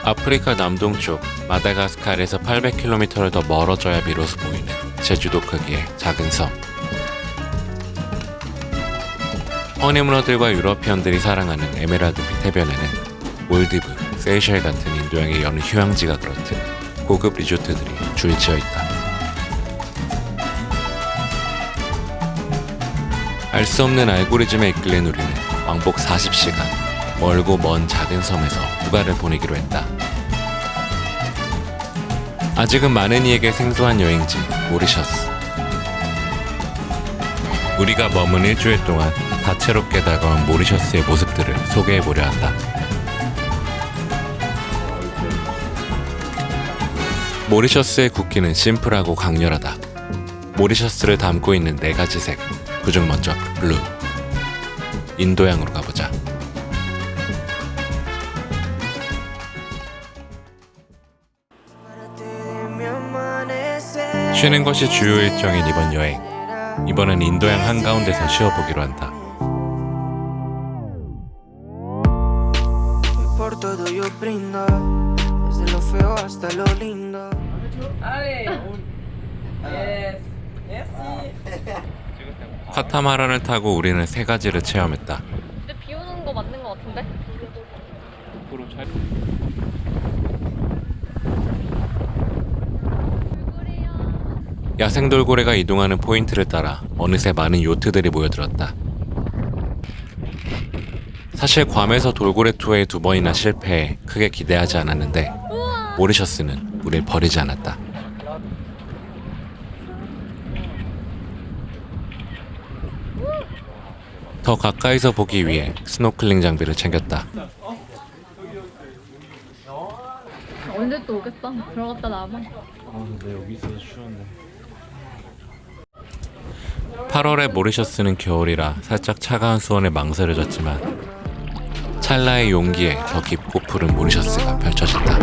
아프리카 남동쪽 마다가스카르에서 800km를 더 멀어져야 비로소 보이는 제주도 크기의 작은 섬. 허니문어들과 유러피언들이 사랑하는 에메랄드빛 해변에는 몰디브, 세이셸 같은 인도양의 여느 휴양지가 그렇듯 고급 리조트들이 줄지어 있다. 알 수 없는 알고리즘에 이끌린 우리는 왕복 40시간 멀고 먼 작은 섬에서 휴가를 보내기로 했다. 아직은 많은 이에게 생소한 여행지 모리셔스. 우리가 머문 일주일 동안 다채롭게 다가온 모리셔스의 모습들을 소개해보려 한다. 모리셔스의 국기는 심플하고 강렬하다. 모리셔스를 담고 있는 4가지 색, 그중 먼저 블루. 인도양으로 가보자. 쉬는 것이 주요 일정인 이번 여행. 이번엔 인도양 한가운데서 쉬어보기로 한다. 카타마란을 타고 우리는 3가지를 체험했다. 근데 비 오는 거 맞는 거 같은데? 야생 돌고래가 이동하는 포인트를 따라 어느새 많은 요트들이 모여들었다. 사실 괌에서 돌고래 투어에 2번이나 실패해 크게 기대하지 않았는데 모리셔스는 우릴 버리지 않았다. 더 가까이서 보기 위해 스노클링 장비를 챙겼다. 언제 또 오겠어? 들어갔다 나와봐. 근데 여기 있어서 추운데. 8월에 모리셔스는 겨울이라 살짝 차가운 수온에 망설여졌지만 찰나의 용기에 더 깊고 푸른 모리셔스가 펼쳐진다.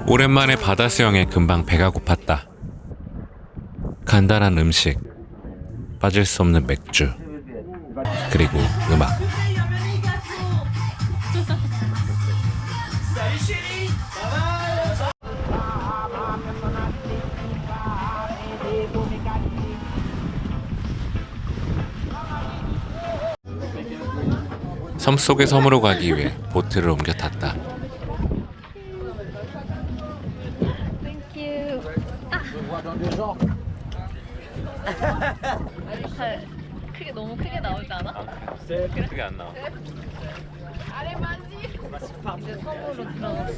오랜만에 바다 수영에 금방 배가 고팠다. 간단한 음식, 빠질 수 없는 맥주, 그리고 음악. 섬 속의 섬으로 가기 위해 보트를 옮겨 탔다. 땡큐. 잘 크게 너무 크게 나오지 않아? 크게 안 나와. 이제 섬으로 들어갔어.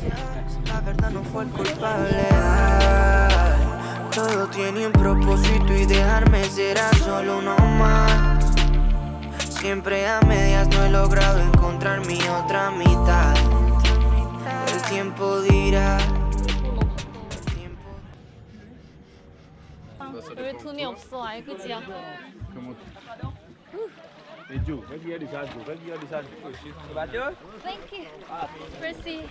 Todo tiene un propósito y dejarme será solo uno más. Siempre a medias no he logrado encontrar mi otra mitad. El tiempo dirá. 왜 돈이 없어? 알그지야. 땡큐. merci.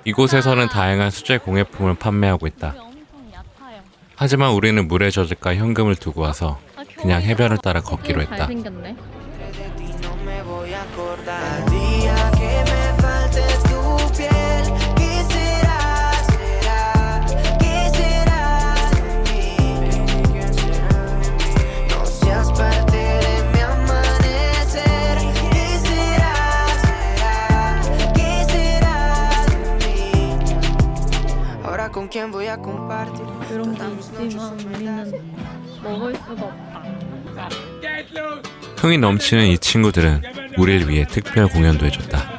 이곳에서는 다양한 수제 공예품을 판매하고 있다. 엄청 얕아요. 하지만 우리는 물에 젖을까 현금을 두고 와서 그냥 해변을 따라 걷기로 했다. 잘생겼네. De ti no me voy a acordar. El día que me falte tu piel, ¿qué será? ¿Será? ¿Qué será de mí? ¿Qué será de mí? No seas parte de mi amanecer. ¿Qué será? ¿Será? ¿Qué será de mí? Ahora con quién voy a compartir. 이런 게 있지만 우리는 먹을 수가 없다. 흥이 넘치는 이 친구들은 우리를 위해 특별 공연도 해줬다.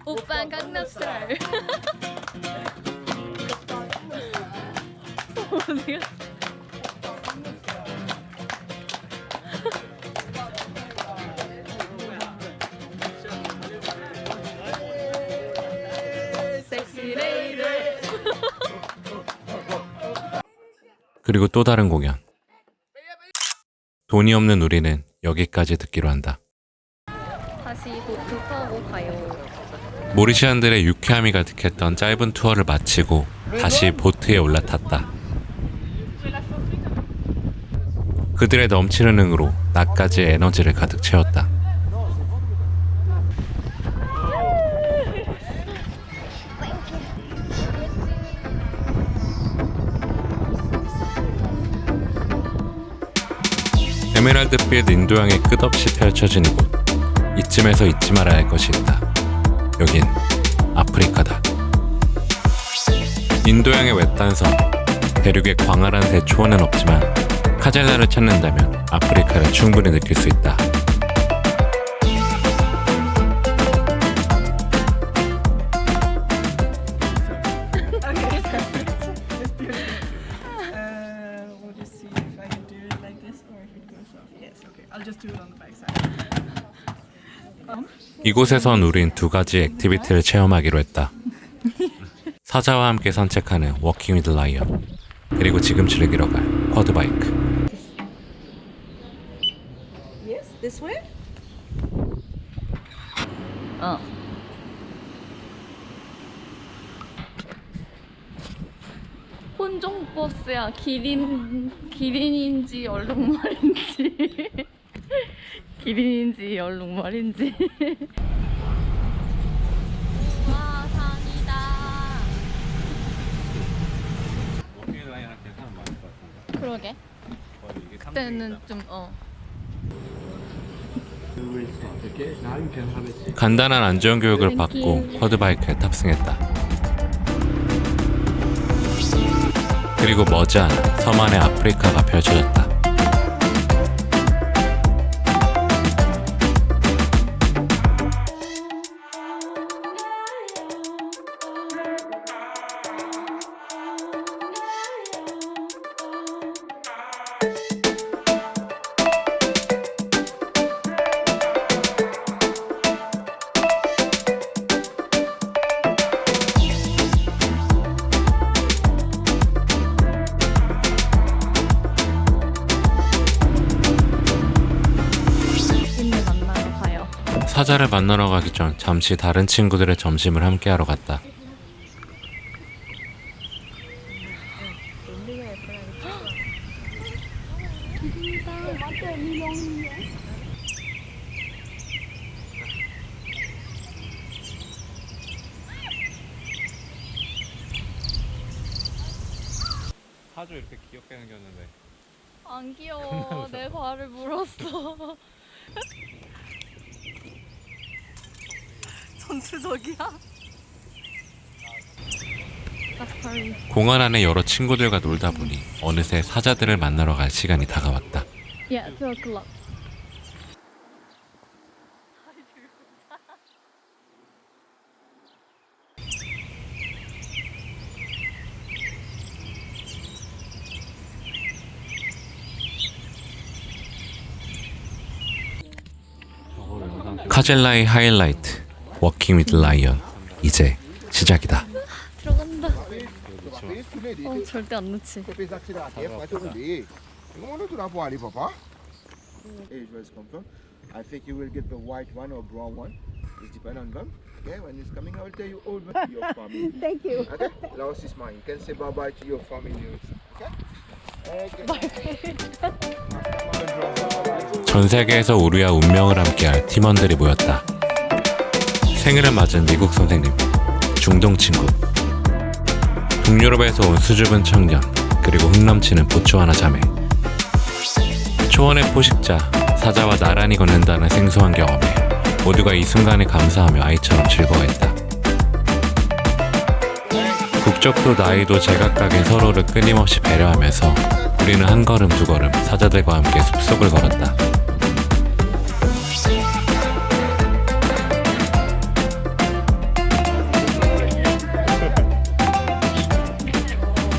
오빠 강남스타일. 어디가? 섹시 레이디. 그리고 또 다른 공연. 돈이 없는 우리는 여기까지 듣기로 한다. 다시 보트 타고 가요. 모리시안들의 유쾌함이 가득했던 짧은 투어를 마치고 다시 보트에 올라탔다. 그들의 넘치는 흥으로 나까지의 에너지를 가득 채웠다. 에메랄드빛 인도양이 끝없이 펼쳐진 곳. 이쯤에서 잊지 말아야 할 것이 있다. 여긴 아프리카다. 인도양의 외딴 섬, 대륙의 광활한 대초원은 없지만 카젤라를 찾는다면 아프리카를 충분히 느낄 수 있다. We'll just see if I can do it like this or if it goes off. Yes, okay. I'll just do it on the back side. 이곳에선 우린 두 가지 액티비티를 체험하기로 했다. 사자와 함께 산책하는 워킹 위드 라이언, 그리고 지금 즐기러 갈 쿼드바이크. Yes, this way? 어. 혼종 버스야. 기린인지 얼룩말인지. 기린인지 얼룩말인지. 와, 산이다. 워킹 위드 라이언한테 사람 많을 것 같은데. 그러게. 그때는 좀 간단한 안전 교육을 받고 쿼드바이크에 탑승했다. 그리고 머지않아 섬 안의 아프리카가 펼쳐졌다. 만나러 가요. 사자를 만나러 가기 전 잠시 다른 친구들의 점심을 함께하러 갔다. 사조 이렇게 귀엽게 생겼는데 안 귀여워. 내 발을 물었어. 전투적이야? 사파리. 공원 안에 여러 친구들과 놀다 보니 어느새 사자들을 만나러 갈 시간이 다가왔다. Yeah, 2 o'clock. 카젤라의 하이라이트, 워킹 위드 라이언. 이제 시작이다. 들어간다. 절대 안 놓지. Age where it's come from. I think you will get the white one or brown one. It depends on them. Okay, when it's coming, I will tell you all about your family. Thank you. Okay, Laos is mine. You can say bye bye to your family. Okay. 전 세계에서 우리와 운명을 함께할 팀원들이 모였다. 생일을 맞은 미국 선생님, 중동 친구, 북유럽에서 온 수줍은 청년, 그리고 흥넘치는 보츠와나 자매. 초원의 포식자, 사자와 나란히 걷는다는 생소한 경험에 모두가 이 순간에 감사하며 아이처럼 즐거워했다. 국적도 나이도 제각각인 서로를 끊임없이 배려하면서 우리는 한 걸음 두 걸음 사자들과 함께 숲속을 걸었다.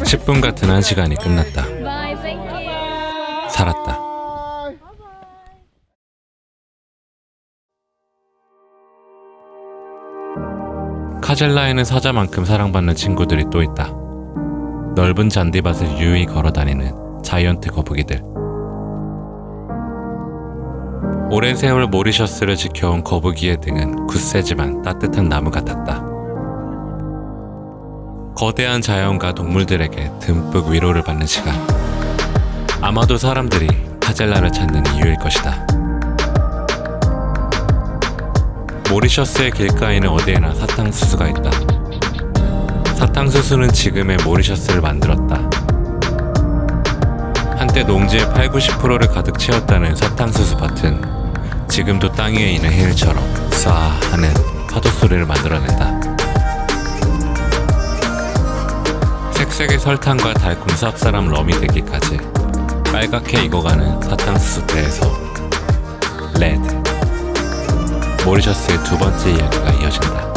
(10분) 같은 한 시간이 끝났다. Bye, thank you. 살았다. 카젤라에는 사자만큼 사랑받는 친구들이 또 있다. 넓은 잔디밭을 유유히 걸어다니는 자이언트 거북이들. 오랜 세월 모리셔스를 지켜온 거북이의 등은 굳세지만 따뜻한 나무 같았다. 거대한 자연과 동물들에게 듬뿍 위로를 받는 시간. 아마도 사람들이 카젤라를 찾는 이유일 것이다. 모리셔스의 길가에는 어디에나 사탕수수가 있다. 사탕수수는 지금의 모리셔스를 만들었다. 한때 농지의 80~90%를 가득 채웠다는 사탕수수 밭은 지금도 땅 위에 있는 해일처럼 쏴 하는 파도 소리를 만들어낸다. 색색의 설탕과 달콤 쌉쌀한 럼이 되기까지 빨갛게 익어가는 사탕수수대에서 레드 모리셔스의 두 번째 이야기가 이어진다.